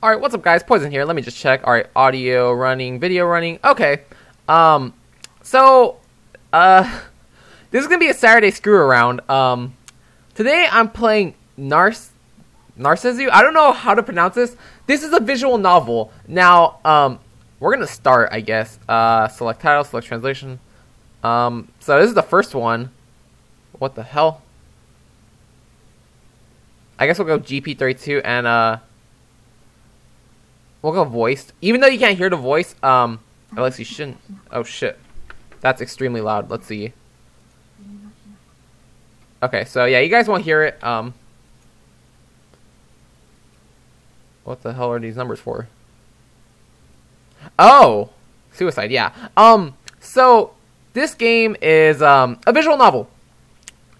Alright, what's up guys? Poison here. Let me just check. Alright, audio running, video running. Okay. So, this is gonna be a Saturday screw around. Today I'm playing Narcissu. I don't know how to pronounce this. This is a visual novel. Now, we're gonna start, I guess. Select title, select translation. So this is the first one. What the hell? I guess we'll go GP32 and, we'll go voiced. Even though you can't hear the voice, at least you shouldn't. Oh shit. That's extremely loud. Let's see. Okay, so yeah, you guys won't hear it. What the hell are these numbers for? Oh! Suicide, yeah. So, this game is, a visual novel.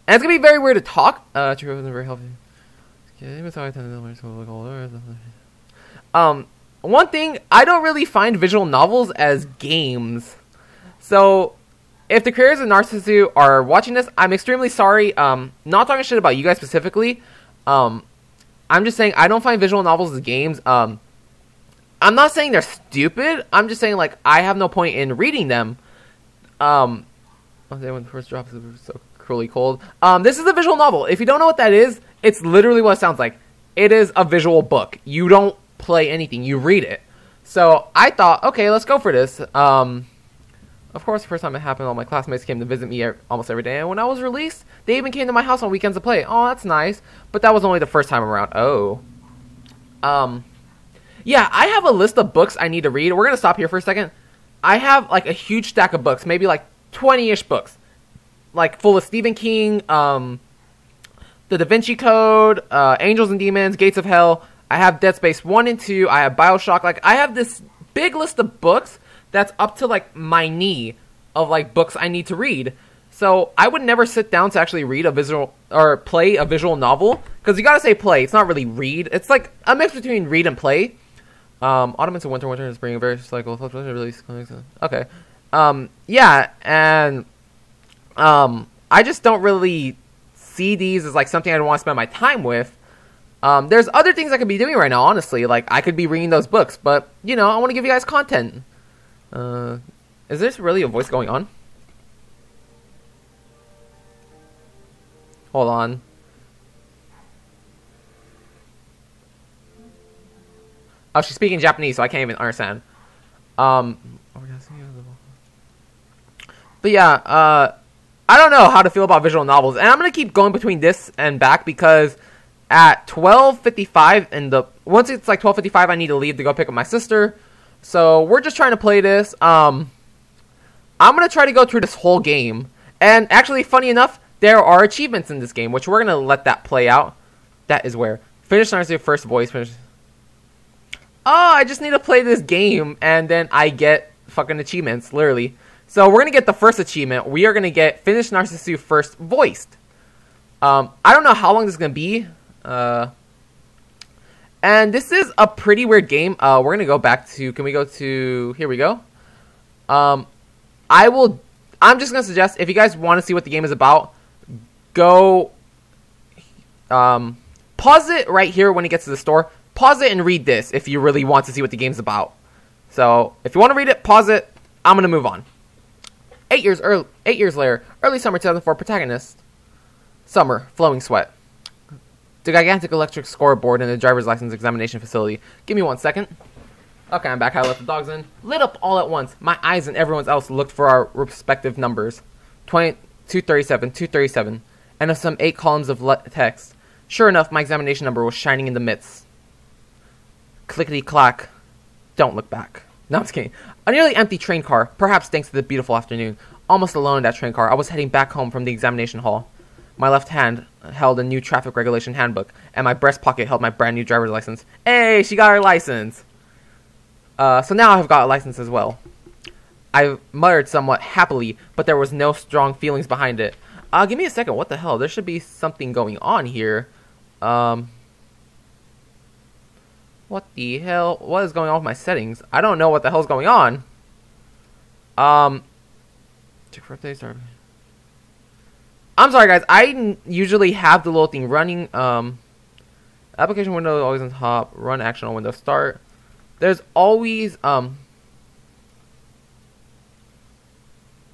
And it's gonna be very weird to talk. True, wasn't very healthy. One thing, I don't really find visual novels as games. So, if the creators of Narcissu are watching this, I'm extremely sorry. Not talking shit about you guys specifically. I'm just saying I don't find visual novels as games. I'm not saying they're stupid. I'm just saying, like, I have no point in reading them. When the first drops, it was so cruelly cold. This is a visual novel. If you don't know what that is, it's literally what it sounds like. It is a visual book. You don't play anything. You read it. So I thought, okay, let's go for this. Of course, the first time it happened, all my classmates came to visit me almost every day. And when I was released, they even came to my house on weekends to play. Oh, that's nice. But that was only the first time around. Oh. Yeah, I have a list of books I need to read. We're going to stop here for a second. I have, like, a huge stack of books. Maybe, like, 20-ish books. Like, full of Stephen King, The Da Vinci Code, Angels and Demons, Gates of Hell. I have Dead Space 1 and 2. I have Bioshock. Like, I have this big list of books that's up to, like, my knee of, like, books I need to read. So, I would never sit down to actually read a visual, or play a visual novel. Because you gotta say play. It's not really read. It's, like, a mix between read and play. Autumn into winter, winter and spring, various cycles. Okay. Yeah, and, I just don't really see these as, like, something I want to spend my time with. There's other things I could be doing right now, honestly. Like, I could be reading those books, but, you know, I want to give you guys content. Is this really a voice going on? Hold on. Oh, she's speaking Japanese, so I can't even understand. But yeah, I don't know how to feel about visual novels, and I'm gonna keep going between this and back because at 12:55 and once it's like 12:55, I need to leave to go pick up my sister. So we're just trying to play this. I'm gonna try to go through this whole game, and actually, funny enough, there are achievements in this game, which we're gonna let that play out. That is where finish Narcissu first voice finish. Oh, I just need to play this game, and then I get fucking achievements, literally. So we're gonna get the first achievement. We are gonna get finish Narcissu first voiced. I don't know how long this is gonna be. And this is a pretty weird game. We're gonna go back to. Can we go to? Here we go. I'm just gonna suggest if you guys want to see what the game is about, go. Pause it right here when it gets to the store. Pause it and read this if you really want to see what the game's about. So, if you want to read it, pause it. I'm going to move on. 8 years later, early summer 2004, protagonist. Summer, flowing sweat. The gigantic electric scoreboard in the driver's license examination facility. Give me 1 second. Okay, I'm back. I let the dogs in. Lit up all at once. My eyes and everyone else looked for our respective numbers. 237, 237. And of some 8 columns of text. Sure enough, my examination number was shining in the midst. Clickety-clack. Don't look back. No, I'm just kidding. A nearly empty train car, perhaps thanks to the beautiful afternoon. Almost alone in that train car, I was heading back home from the examination hall. My left hand held a new traffic regulation handbook, and my breast pocket held my brand new driver's license. Hey, she got her license! So now I've got a license as well. I muttered somewhat happily, but there was no strong feelings behind it. Give me a second, what the hell? There should be something going on here. What the hell? What is going on with my settings? I don't know what the hell's going on. Check for updates. I'm sorry, guys. I usually have the little thing running. Application window always on top. Run action on Windows Start. There's always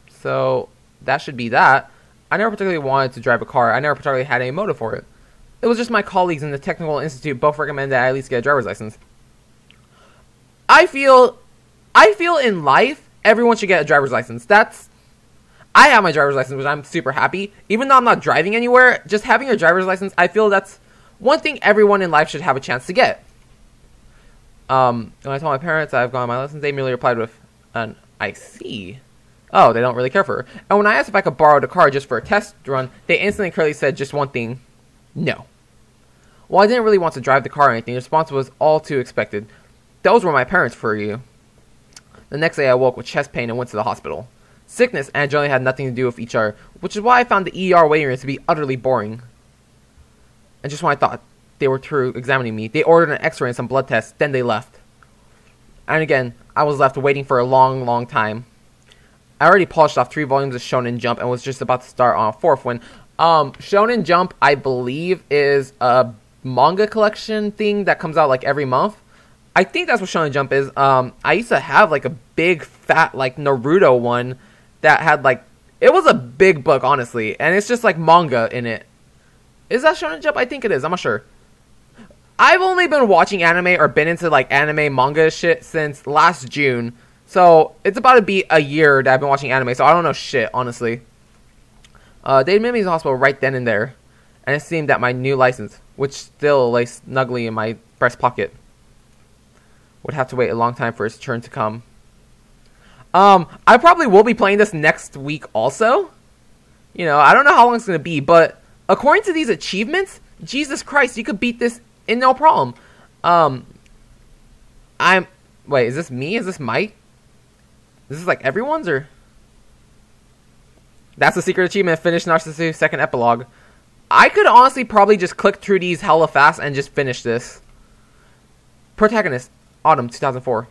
so that should be that. I never particularly wanted to drive a car. I never particularly had any motive for it. It was just my colleagues in the Technical Institute both recommended that I at least get a driver's license. I feel in life everyone should get a driver's license. I have my driver's license, which I'm super happy. Even though I'm not driving anywhere, just having a driver's license, I feel that's one thing everyone in life should have a chance to get. When I told my parents I've gotten my license, they merely replied with an "I see." Oh, they don't really care for her. And when I asked if I could borrow the car just for a test run, they instantly and clearly said just one thing: no. While I didn't really want to drive the car or anything, the response was all too expected. Those were my parents for you. The next day I woke with chest pain and went to the hospital. Sickness and adrenaline had nothing to do with each other, which is why I found the ER waiting rooms to be utterly boring. And just when I thought they were through examining me, they ordered an x-ray and some blood tests, then they left. And again, I was left waiting for a long, long time. I already polished off 3 volumes of Shonen Jump and was just about to start on a 4th when Shonen Jump, I believe, is a manga collection thing that comes out like every month. I think that's what Shonen Jump is. I used to have like a big fat like Naruto one that had like, it was a big book honestly, and it's just like manga in it. Is that Shonen Jump? I think it is. I'm not sure. I've only been watching anime or been into like anime manga shit since last June. So it's about to be a year that I've been watching anime, so I don't know shit, honestly. They admitted me to the hospital right then and there, and it seemed that my new license, which still lay snugly in my breast pocket, would have to wait a long time for its turn to come. I probably will be playing this next week also. You know, I don't know how long it's going to be, but according to these achievements, Jesus Christ, you could beat this in no problem. Wait, is this me? Is this Mike? This is like everyone's, or? That's the secret achievement, finish Narcissu, second epilogue. I could honestly probably just click through these hella fast and just finish this. Protagonist, autumn 2004.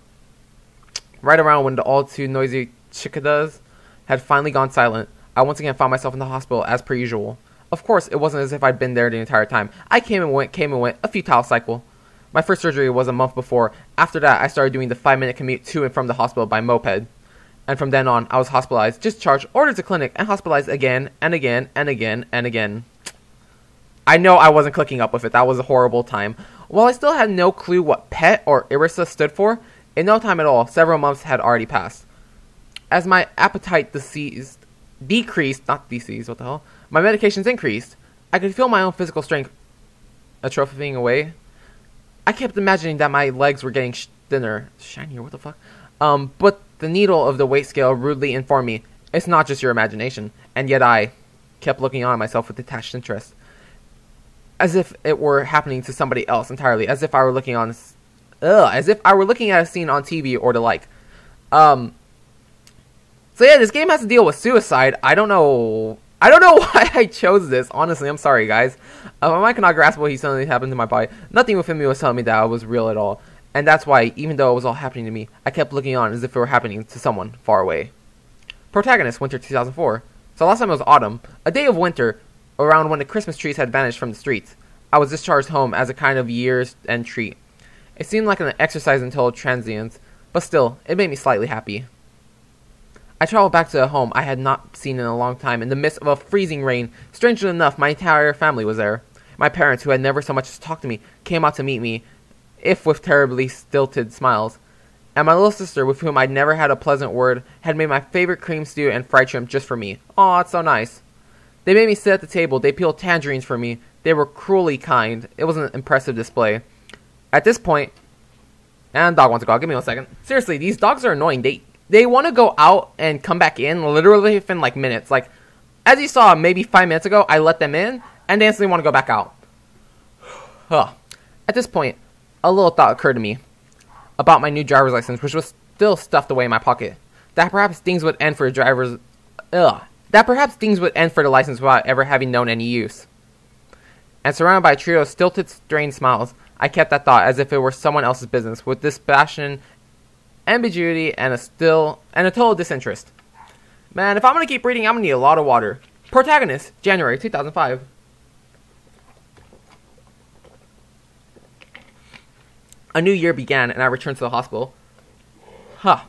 Right around when the all too noisy cicadas had finally gone silent, I once again found myself in the hospital as per usual. Of course, it wasn't as if I'd been there the entire time. I came and went, a futile cycle. My first surgery was a month before. After that, I started doing the 5-minute commute to and from the hospital by moped. And from then on, I was hospitalized, discharged, ordered to clinic, and hospitalized again, and again, and again, and again. I know I wasn't clicking up with it. That was a horrible time. While I still had no clue what PET or IRISA stood for, in no time at all, several months had already passed. As my appetite decreased, my medications increased, I could feel my own physical strength atrophying away. I kept imagining that my legs were getting thinner. Shinier, what the fuck? But the needle of the weight scale rudely informed me, it's not just your imagination. And yet I kept looking on at myself with detached interest. As if it were happening to somebody else entirely. As if I were looking at a scene on TV or the like. So yeah, this game has to deal with suicide. I don't know why I chose this. Honestly, I'm sorry, guys. My mind cannot grasp what suddenly happened to my body. Nothing within me was telling me that I was real at all. And that's why, even though it was all happening to me, I kept looking on as if it were happening to someone far away. Protagonist, winter 2004. So last time it was autumn. A day of winter, around when the Christmas trees had vanished from the streets. I was discharged home as a kind of year's end treat. It seemed like an exercise until transience, but still, it made me slightly happy. I traveled back to a home I had not seen in a long time in the midst of a freezing rain. Strangely enough, my entire family was there. My parents, who had never so much as talked to me, came out to meet me, if with terribly stilted smiles. And my little sister, with whom I'd never had a pleasant word, had made my favorite cream stew and fried shrimp just for me. Aw, it's so nice. They made me sit at the table. They peeled tangerines for me. They were cruelly kind. It was an impressive display. At this point, and dog wants to go out. Give me 1 second. Seriously, these dogs are annoying. They want to go out and come back in literally within like minutes. Like, as you saw maybe 5 minutes ago, I let them in, and they instantly want to go back out. At this point, a little thought occurred to me about my new driver's license, which was still stuffed away in my pocket. That perhaps things would end for the license without ever having known any use. And surrounded by a trio of stilted, strained smiles, I kept that thought as if it were someone else's business, with dispassion, ambiguity, and a total disinterest. Man, if I'm gonna keep reading, I'm gonna need a lot of water. Protagonist, January 2005. A new year began, and I returned to the hospital. Huh.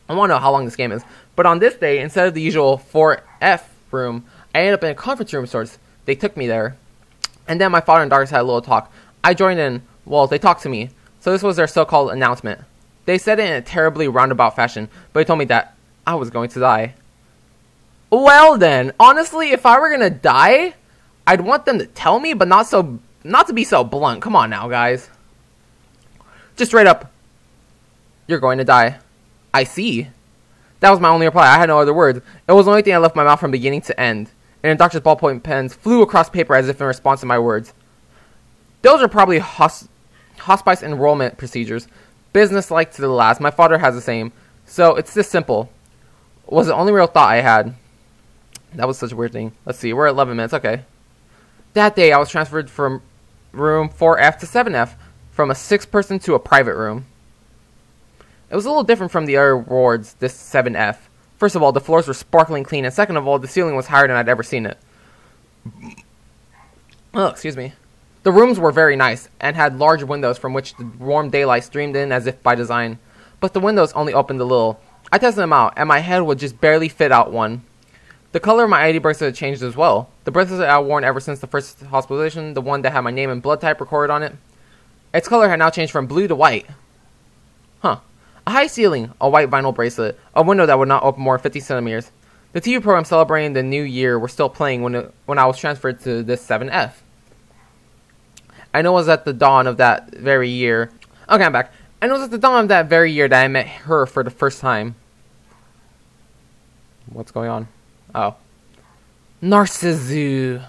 I want to know how long this game is. But on this day, instead of the usual 4F room, I ended up in a conference room of sorts. They took me there. And then my father and daughters had a little talk. I joined in. Well, they talked to me. So this was their so-called announcement. They said it in a terribly roundabout fashion, but they told me that I was going to die. Well then, honestly, if I were going to die, I'd want them to tell me, but not to be so blunt. Come on now, guys. Just straight up, you're going to die. I see. That was my only reply. I had no other words. It was the only thing that left my mouth from beginning to end. And the doctor's ballpoint pens flew across paper as if in response to my words. Those are probably hospice enrollment procedures. Business-like to the last. My father has the same. So it's this simple. Was the only real thought I had. That was such a weird thing. Let's see. We're at 11 minutes. Okay. That day, I was transferred from room 4F to 7F. From a 6-person to a private room. It was a little different from the other wards, this 7F. First of all, the floors were sparkling clean, and second of all, the ceiling was higher than I'd ever seen it. Oh, excuse me. The rooms were very nice, and had large windows from which the warm daylight streamed in as if by design. But the windows only opened a little. I tested them out, and my head would just barely fit out one. The color of my ID bracelet had changed as well. The bracelet I'd worn ever since the first hospitalization, the one that had my name and blood type recorded on it, its color had now changed from blue to white. Huh. A high ceiling, a white vinyl bracelet, a window that would not open more than 50 centimeters. The TV program celebrating the new year were still playing when I was transferred to this 7F. I know it was at the dawn of that very year. Okay, I'm back. I know it was at the dawn of that very year that I met her for the first time. What's going on? Oh. Narcissu.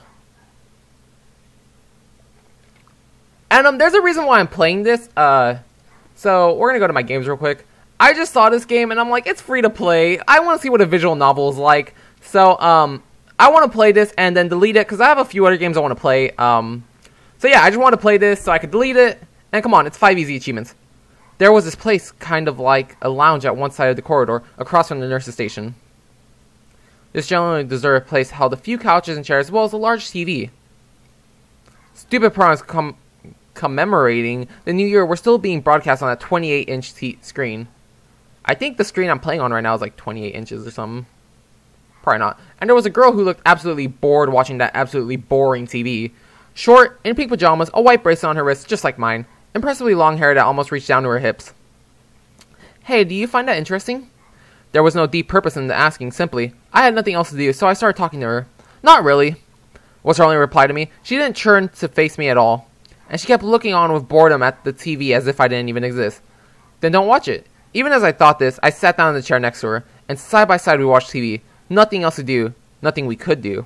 And there's a reason why I'm playing this. So we're gonna go to my games real quick. I just saw this game and I'm like, it's free to play. I want to see what a visual novel is like. So I want to play this and then delete it because I have a few other games I want to play. So yeah, I just want to play this so I could delete it. And come on, it's 5 easy achievements. There was this place kind of like a lounge at one side of the corridor across from the nurse's station. This generally deserted place held a few couches and chairs as well as a large TV. Stupid programs commemorating the new year were still being broadcast on a 28-inch screen. I think the screen I'm playing on right now is like 28 inches or something. Probably not. And there was a girl who looked absolutely bored watching that absolutely boring TV. Short, in pink pajamas, a white bracelet on her wrist, just like mine. Impressively long hair that almost reached down to her hips. Hey, do you find that interesting? There was no deep purpose in the asking, simply. I had nothing else to do, so I started talking to her. Not really, was her only reply to me. She didn't turn to face me at all. And she kept looking on with boredom at the TV as if I didn't even exist. Then don't watch it. Even as I thought this, I sat down in the chair next to her, and side by side we watched TV. Nothing else to do. Nothing we could do.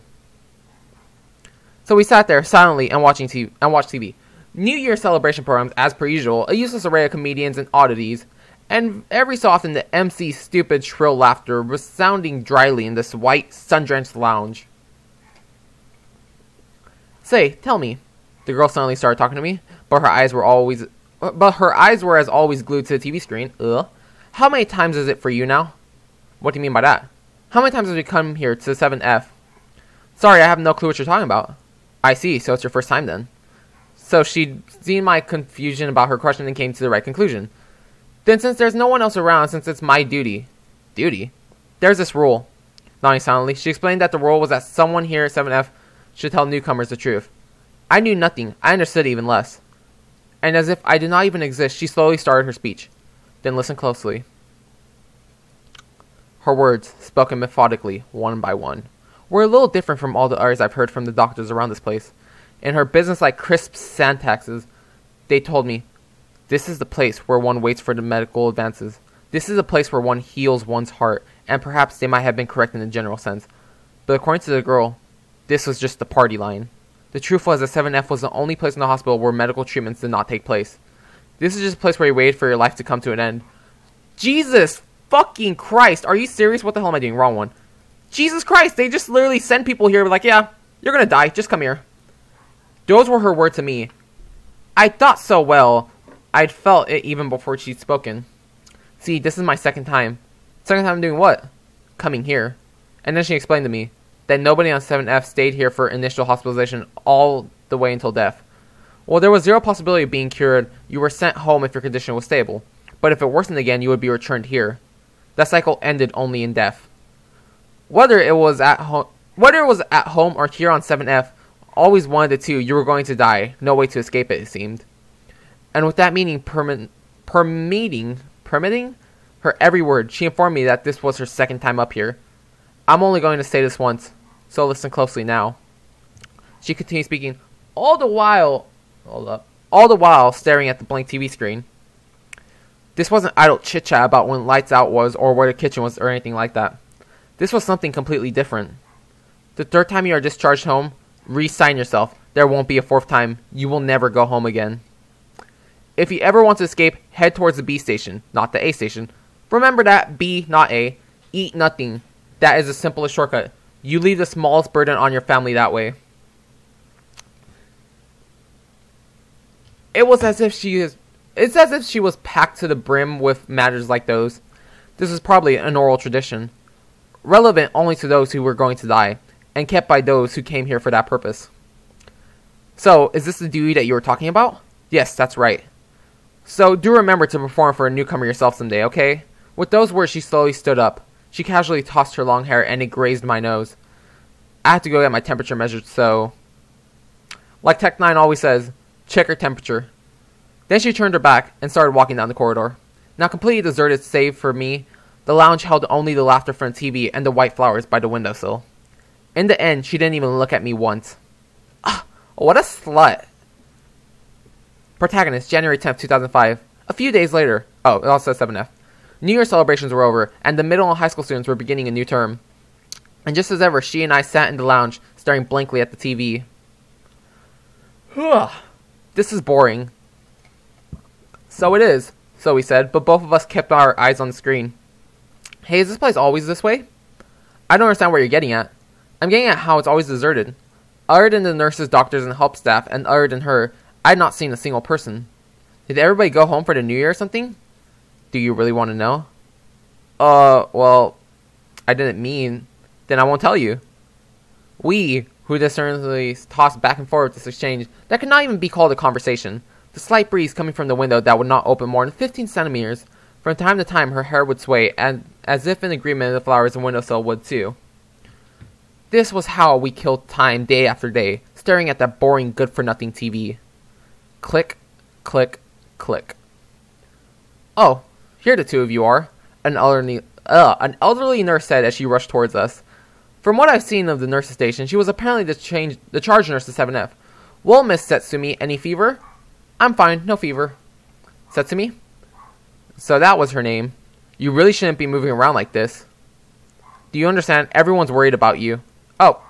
So we sat there silently and watched TV. New Year celebration programs, as per usual, a useless array of comedians and oddities, and every so often the MC's stupid, shrill laughter resounding dryly in this white, sun-drenched lounge. Say, tell me. The girl suddenly started talking to me, but her eyes were as always glued to the TV screen. How many times is it for you now? What do you mean by that? How many times have we come here to 7F? Sorry, I have no clue what you're talking about. I see, so it's your first time then. So she'd seen my confusion about her question and came to the right conclusion. Then since there's no one else around, since it's my duty. Duty? There's this rule. Nodding silently, she explained that the rule was that someone here at 7F should tell newcomers the truth. I knew nothing. I understood even less. And as if I did not even exist, she slowly started her speech. Then listen closely. Her words, spoken methodically, one by one, were a little different from all the others I've heard from the doctors around this place. In her business-like crisp syntaxes, they told me, this is the place where one waits for the medical advances. This is a place where one heals one's heart, and perhaps they might have been correct in the general sense. But according to the girl, this was just the party line. The truth was that 7F was the only place in the hospital where medical treatments did not take place. This is just a place where you waited for your life to come to an end. Jesus fucking Christ, are you serious? What the hell am I doing? Wrong one. Jesus Christ, they just literally send people here like, yeah, you're gonna die, just come here. Those were her words to me. I thought so well. I'd felt it even before she'd spoken. See, this is my second time. Second time doing what? Coming here. And then she explained to me that nobody on 7F stayed here for initial hospitalization all the way until death. While there was zero possibility of being cured, you were sent home if your condition was stable. But if it worsened again, you would be returned here. That cycle ended only in death. Whether it was at home or here on 7F, always one of the two, you were going to die. No way to escape it seemed. And with that meaning permitting her every word, she informed me that this was her second time up here. I'm only going to say this once, so listen closely now. She continued speaking, all the while staring at the blank TV screen. This wasn't idle chit-chat about when lights out was or where the kitchen was or anything like that. This was something completely different. The third time you are discharged home, re-sign yourself. There won't be a fourth time. You will never go home again. If you ever want to escape, head towards the B station, not the A station. Remember that, B, not A. Eat nothing. That is the simplest shortcut. You leave the smallest burden on your family that way. It's as if she was packed to the brim with matters like those. This is probably an oral tradition, relevant only to those who were going to die, and kept by those who came here for that purpose. So, is this the duty that you were talking about? Yes, that's right. So, do remember to perform for a newcomer yourself someday, okay? With those words, she slowly stood up. She casually tossed her long hair, and it grazed my nose. I had to go get my temperature measured, so... Like Tech 9 always says, check her temperature. Then she turned her back and started walking down the corridor. Now completely deserted save for me, the lounge held only the laughter from the TV and the white flowers by the windowsill. In the end, she didn't even look at me once. What a slut. Protagonist, January 10th, 2005. A few days later. Oh, it also says 7F. New Year celebrations were over, and the middle and high school students were beginning a new term. And just as ever, she and I sat in the lounge, staring blankly at the TV. This is boring. So it is, so we said, but both of us kept our eyes on the screen. Hey, is this place always this way? I don't understand what you're getting at. I'm getting at how it's always deserted. Other than the nurses, doctors, and help staff, and other than her, I'd not seen a single person. Did everybody go home for the New Year or something? Do you really want to know? Well, I didn't mean. Then I won't tell you. We, who discernibly tossed back and forth this exchange, that could not even be called a conversation. The slight breeze coming from the window that would not open more than 15 centimeters. From time to time, her hair would sway, and as if in agreement, the flowers and windowsill would too. This was how we killed time day after day, staring at that boring, good-for-nothing TV. Click, click, click. Oh, here the two of you are, an elderly nurse said as she rushed towards us. From what I've seen of the nurse's station, she was apparently the charge nurse to 7F. Well, Miss Setsumi, any fever? I'm fine, no fever. Setsumi? So that was her name. You really shouldn't be moving around like this. Do you understand? Everyone's worried about you. Oh.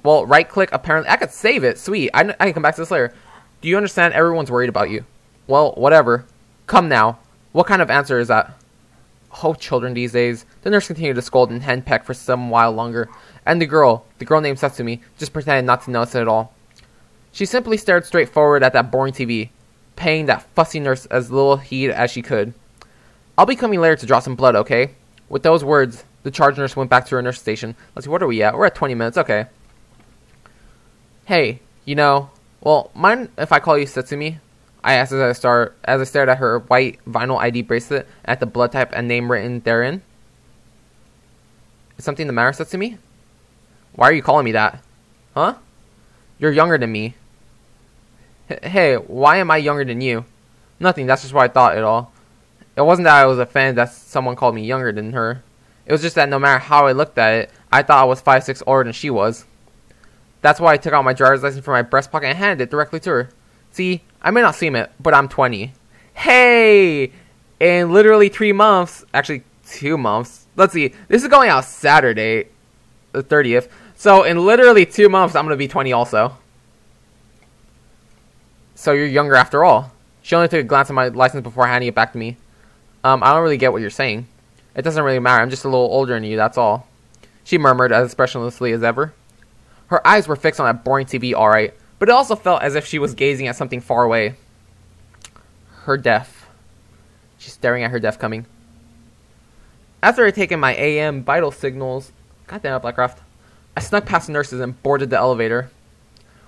Well, right-click, apparently. I could save it. Sweet. I can come back to this later. Do you understand? Everyone's worried about you. Well, whatever. Come now. What kind of answer is that? Oh, children these days. The nurse continued to scold and henpeck for some while longer. And the girl named Setsumi, just pretended not to notice it at all. She simply stared straight forward at that boring TV, paying that fussy nurse as little heed as she could. I'll be coming later to draw some blood, okay? With those words, the charge nurse went back to her nurse station. Let's see, what are we at? We're at 20 minutes, okay. Hey, well, mind if I call you Setsumi? I asked as I stared at her white vinyl ID bracelet and at the blood type and name written therein. Is something the matter, Setsumi? Why are you calling me that? Huh? You're younger than me. Hey, why am I younger than you? Nothing, that's just what I thought it all. It wasn't that I was offended that someone called me younger than her. It was just that no matter how I looked at it, I thought I was 5'6" older than she was. That's why I took out my driver's license from my breast pocket and handed it directly to her. See, I may not seem it, but I'm 20. Hey! In literally 3 months, actually 2 months. Let's see, this is going out Saturday, the 30th. So in literally 2 months, I'm going to be 20 also. So you're younger after all. She only took a glance at my license before handing it back to me. I don't really get what you're saying. It doesn't really matter, I'm just a little older than you, that's all. She murmured as expressionlessly as ever. Her eyes were fixed on that boring TV, alright, but it also felt as if she was gazing at something far away. Her death. She's staring at her death coming. After I had taken my AM vital signals... Goddamn it, Blackcraft. I snuck past the nurses and boarded the elevator.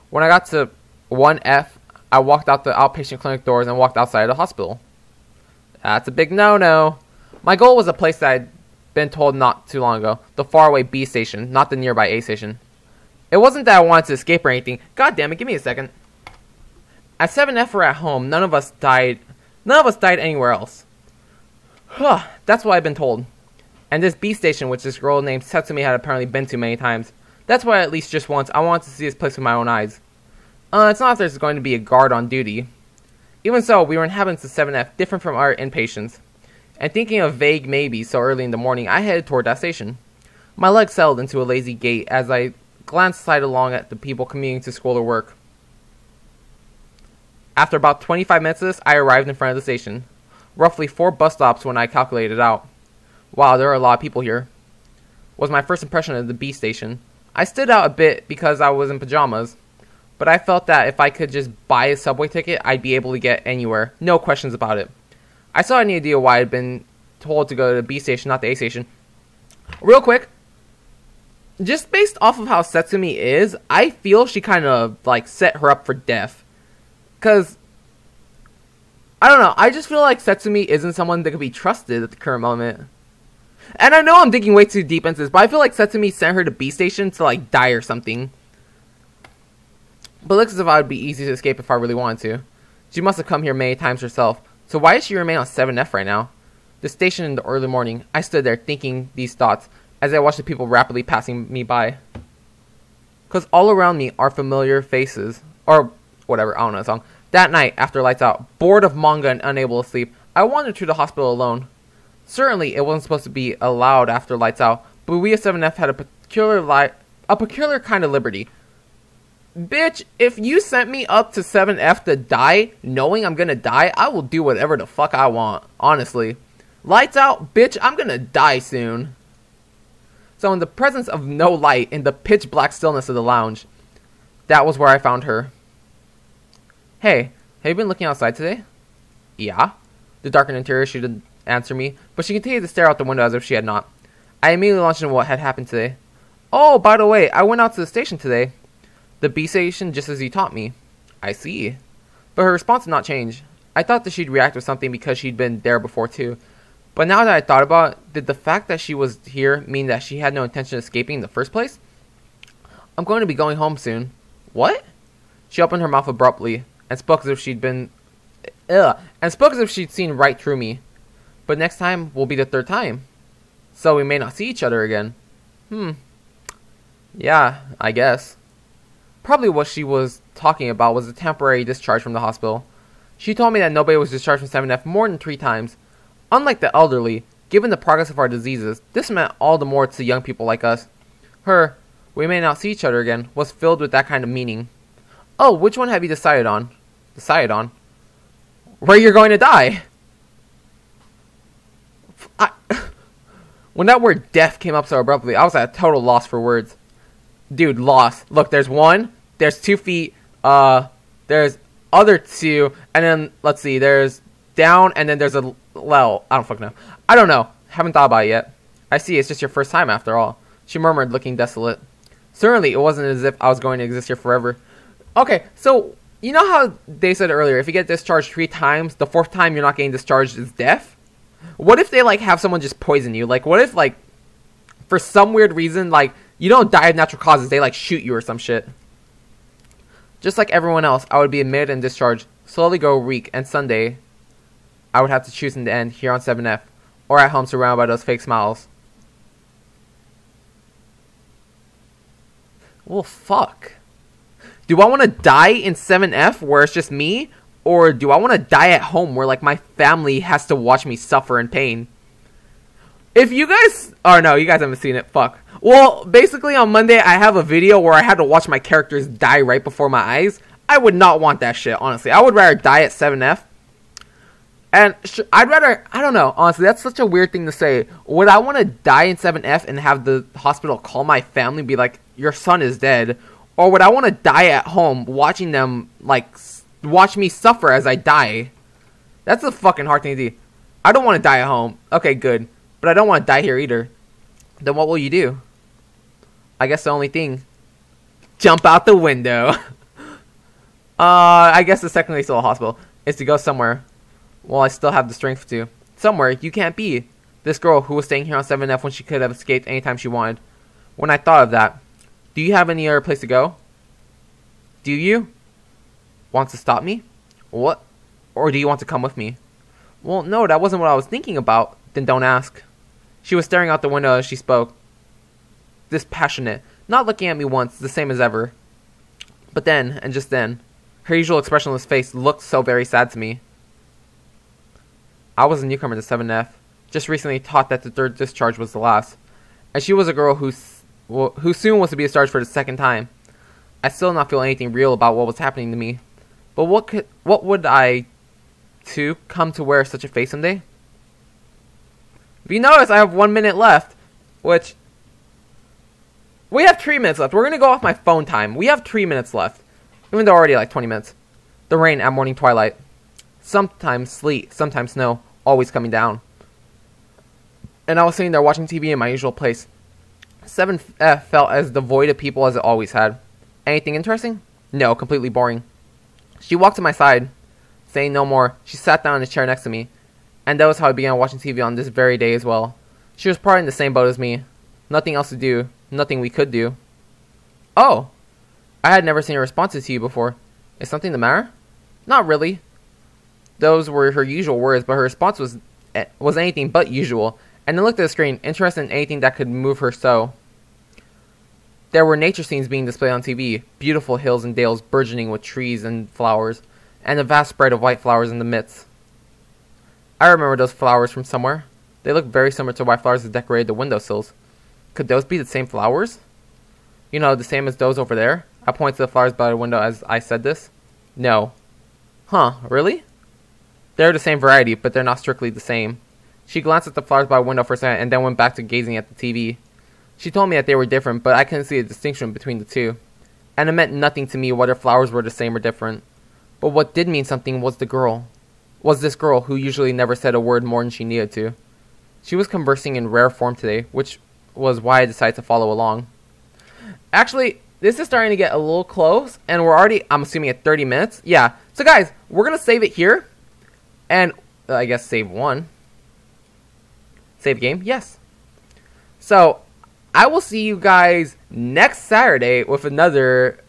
When I got to 1F, I walked out the outpatient clinic doors and walked outside of the hospital. That's a big no-no. My goal was a place that I'd been told not too long ago. The faraway B station, not the nearby A station. It wasn't that I wanted to escape or anything. God damn it, give me a second. At 7F or at home, none of us died anywhere else. That's what I've been told. And this B station, which this girl named Setsumi had apparently been to many times. That's why at least just once I wanted to see this place with my own eyes. It's not that there's going to be a guard on duty. Even so, we were inhabitants of 7F, different from our inpatients. And thinking of vague maybes so early in the morning, I headed toward that station. My legs settled into a lazy gait as I glanced sidelong at the people commuting to school or work. After about 25 minutes of this, I arrived in front of the station. Roughly 4 bus stops when I calculated out. Wow, there are a lot of people here. Was my first impression of the B station. I stood out a bit because I was in pajamas. But I felt that if I could just buy a subway ticket, I'd be able to get anywhere. No questions about it. I saw any idea why I'd been told to go to the B station, not the A station. Real quick, just based off of how Setsumi is, I feel she kind of, like, set her up for death. Because, I don't know, I just feel like Setsumi isn't someone that could be trusted at the current moment. And I know I'm digging way too deep into this, but I feel like Setsumi sent her to B station to, like, die or something. But it looks as if I would be easy to escape if I really wanted to. She must have come here many times herself. So why does she remain on 7F right now? The station in the early morning. I stood there thinking these thoughts as I watched the people rapidly passing me by. Because all around me are familiar faces. Or whatever, I don't know the song. That night, after lights out, bored of manga and unable to sleep, I wandered to the hospital alone. Certainly, it wasn't supposed to be allowed after lights out, but we at 7F had a peculiar kind of liberty. Bitch, if you sent me up to 7F to die, knowing I'm gonna die, I will do whatever the fuck I want, honestly. Lights out, bitch, I'm gonna die soon. So in the presence of no light, in the pitch black stillness of the lounge, that was where I found her. Hey, have you been looking outside today? Yeah. The darkened interior, she didn't answer me, but she continued to stare out the window as if she had not. I immediately launched into what had happened today. Oh, by the way, I went out to the station today. The B station, just as you taught me. I see. But her response did not change. I thought that she'd react with something because she'd been there before too. But now that I thought about it, did the fact that she was here mean that she had no intention of escaping in the first place? I'm going to be going home soon. What? She opened her mouth abruptly and spoke as if she'd seen right through me. But next time will be the 3rd time. So we may not see each other again. Yeah, I guess. Probably what she was talking about was a temporary discharge from the hospital. She told me that nobody was discharged from 7F more than 3 times. Unlike the elderly, given the progress of our diseases, this meant all the more to young people like us. Her, we may not see each other again, was filled with that kind of meaning. Oh, which one have you decided on? Decided on? Where you're going to die? When that word death came up so abruptly, I was at a total loss for words. Dude, lost. Look, there's 1, there's 2 feet, there's other 2, and then, let's see, there's down, and then there's a well, I don't fucking know. I don't know. Haven't thought about it yet. I see, it's just your first time after all. She murmured, looking desolate. Certainly, it wasn't as if I was going to exist here forever. Okay, so, you know how they said earlier, if you get discharged 3 times, the 4th time you're not getting discharged is death? What if they, like, have someone just poison you? Like, what if, like, for some weird reason, like, you don't die of natural causes, they, like, shoot you or some shit? Just like everyone else, I would be admitted and discharged, slowly go weak, and Sunday, I would have to choose in the end, here on 7F, or at home surrounded by those fake smiles. Well, fuck. Do I want to die in 7F, where it's just me? Or do I want to die at home, where, like, my family has to watch me suffer in pain? If you guys... Oh, no, you guys haven't seen it. Fuck. Well, basically, on Monday, I have a video where I had to watch my characters die right before my eyes. I would not want that shit, honestly. I would rather die at 7F. And I'd rather... I don't know, honestly. That's such a weird thing to say. Would I want to die in 7F and have the hospital call my family and be like, your son is dead? Or would I want to die at home watching them, like... watch me suffer as I die? That's a fucking hard thing to do. I don't want to die at home. Okay, good. But I don't want to die here either. Then what will you do? I guess the only thing... jump out the window. I guess it's technically still a hospital. Is to go somewhere. Well, I still have the strength to. Somewhere you can't be. This girl who was staying here on 7F when she could have escaped anytime she wanted. When I thought of that, do you have any other place to go? Do you? Want to stop me? What? Or do you want to come with me? Well, no, that wasn't what I was thinking about. Then don't ask. She was staring out the window as she spoke. Dispassionate, not looking at me once, the same as ever. But then, and just then, her usual expressionless face looked so very sad to me. I was a newcomer to 7F, just recently taught that the third discharge was the last, and she was a girl who soon was to be discharged for the second time. I still did not feel anything real about what was happening to me, but what would I, too, come to wear such a face someday? If you notice, I have 1 minute left, which... We have 3 minutes left. We're going to go off my phone time. We have 3 minutes left. Even though already like 20 minutes. The rain at morning twilight. Sometimes sleet, sometimes snow. Always coming down. And I was sitting there watching TV in my usual place. 7F felt as devoid of people as it always had. Anything interesting? No, completely boring. She walked to my side. Saying no more, she sat down in the chair next to me. And that was how I began watching TV on this very day as well. She was probably in the same boat as me. Nothing else to do. Nothing we could do. Oh! I had never seen her responses to you before. Is something the matter? Not really. Those were her usual words, but her response was anything but usual. And then looked at the screen, interested in anything that could move her so. There were nature scenes being displayed on TV. Beautiful hills and dales burgeoning with trees and flowers. And a vast spread of white flowers in the midst. I remember those flowers from somewhere. They looked very similar to white flowers that decorated the windowsills. Could those be the same flowers? You know, the same as those over there? I pointed to the flowers by the window as I said this. No. Huh, really? They're the same variety, but they're not strictly the same. She glanced at the flowers by the window for a second and then went back to gazing at the TV. She told me that they were different, but I couldn't see a distinction between the two. And it meant nothing to me whether flowers were the same or different. But what did mean something was the girl. Was this girl who usually never said a word more than she needed to. She was conversing in rare form today, which was why I decided to follow along. Actually, this is starting to get a little close, and we're already, I'm assuming, at 30 minutes. Yeah, so guys, we're going to save it here, and I guess save one. Save game? Yes. So, I will see you guys next Saturday with another,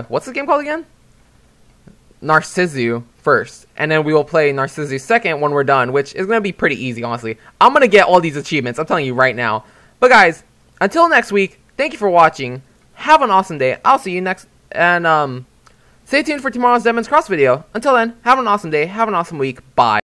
what's the game called again? Narcissu first, and then we will play Narcissu second when we're done, which is going to be pretty easy, honestly. I'm going to get all these achievements, I'm telling you right now. But guys, until next week, thank you for watching. Have an awesome day. I'll see you next, and stay tuned for tomorrow's Demon's Cross video. Until then, have an awesome day, have an awesome week. Bye.